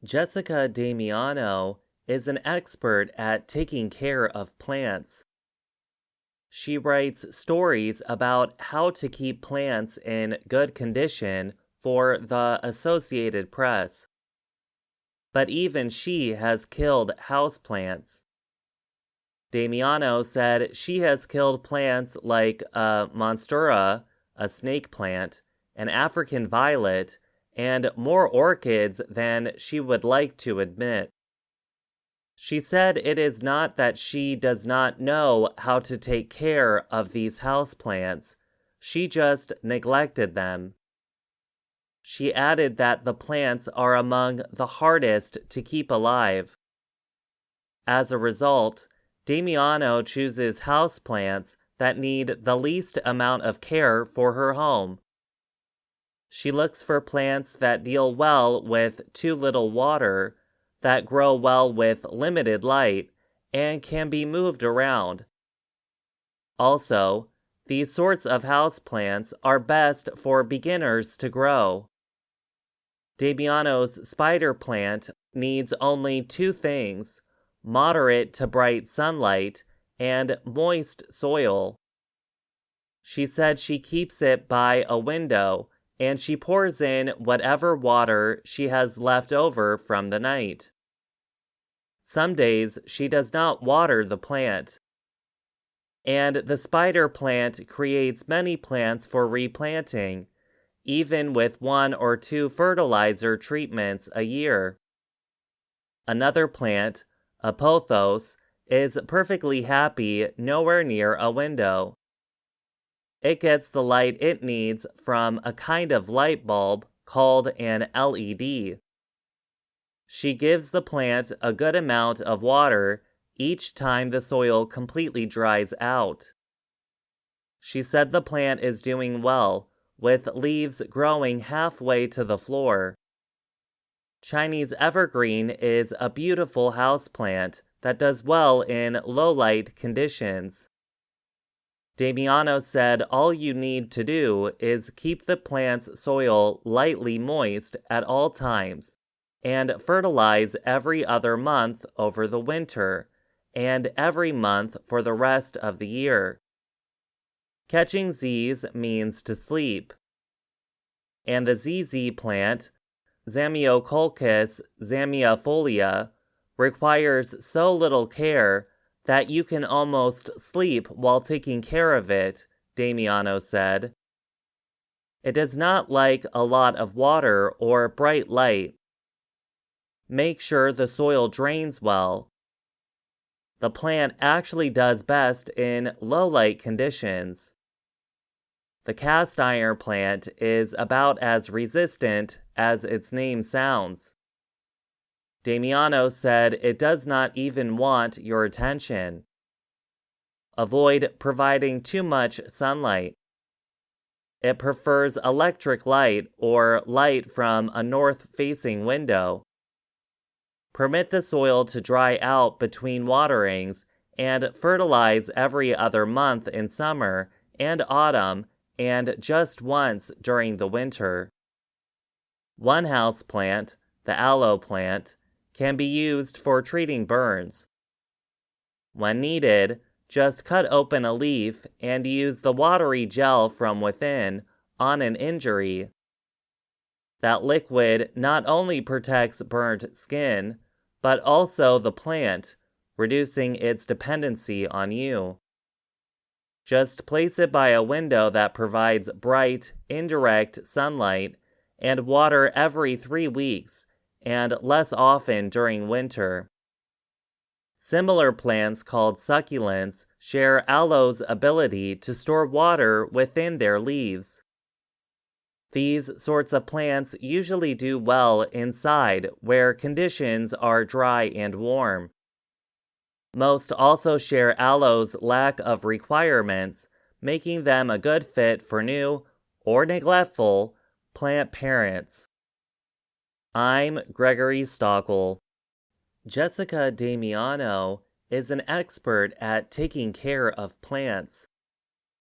Jessica Damiano is an expert at taking care of plants. She writes stories about how to keep plants in good condition for the Associated Press. But even she has killed houseplants. Damiano said she has killed plants like a monstera, a snake plant, an African violet, and more orchids than she would like to admit. She said it is not that she does not know how to take care of these houseplants, she just neglected them. She added that the plants are among the hardest to keep alive. As a result, Damiano chooses houseplants that need the least amount of care for her home. She looks for plants that deal well with too little water, that grow well with limited light, and can be moved around. Also, these sorts of houseplants are best for beginners to grow. Damiano's spider plant needs only two things: moderate to bright sunlight and moist soil. She said she keeps it by a window and she pours in whatever water she has left over from the night. Some days she does not water the plant. And the spider plant creates many plants for replanting, even with 1 or 2 fertilizer treatments a year. Another plant, a pothos, is perfectly happy nowhere near a window. It gets the light it needs from a kind of light bulb called an LED. She gives the plant a good amount of water each time the soil completely dries out. She said the plant is doing well, with leaves growing halfway to the floor. Chinese evergreen is a beautiful houseplant that does well in low-light conditions. Damiano said all you need to do is keep the plant's soil lightly moist at all times, and fertilize every other month over the winter, and every month for the rest of the year. Catching Z's means to sleep. And the ZZ plant, Zamioculcas zamiifolia, requires so little care that you can almost sleep while taking care of it, Damiano said. It does not like a lot of water or bright light. Make sure the soil drains well. The plant actually does best in low-light conditions. The cast iron plant is about as resistant as its name sounds. Damiano said it does not even want your attention. Avoid providing too much sunlight. It prefers electric light or light from a north-facing window. Permit the soil to dry out between waterings and fertilize every other month in summer and autumn and just once during the winter. One house plant, the aloe plant, can be used for treating burns. When needed, just cut open a leaf and use the watery gel from within on an injury. That liquid not only protects burnt skin, but also the plant, reducing its dependency on you. Just place it by a window that provides bright, indirect sunlight and water every 3 weeks and less often during winter. Similar plants called succulents share aloe's ability to store water within their leaves. These sorts of plants usually do well inside where conditions are dry and warm. Most also share aloe's lack of requirements, making them a good fit for new, or neglectful, plant parents. I'm Gregory Stockel. Jessica Damiano is an expert at taking care of plants.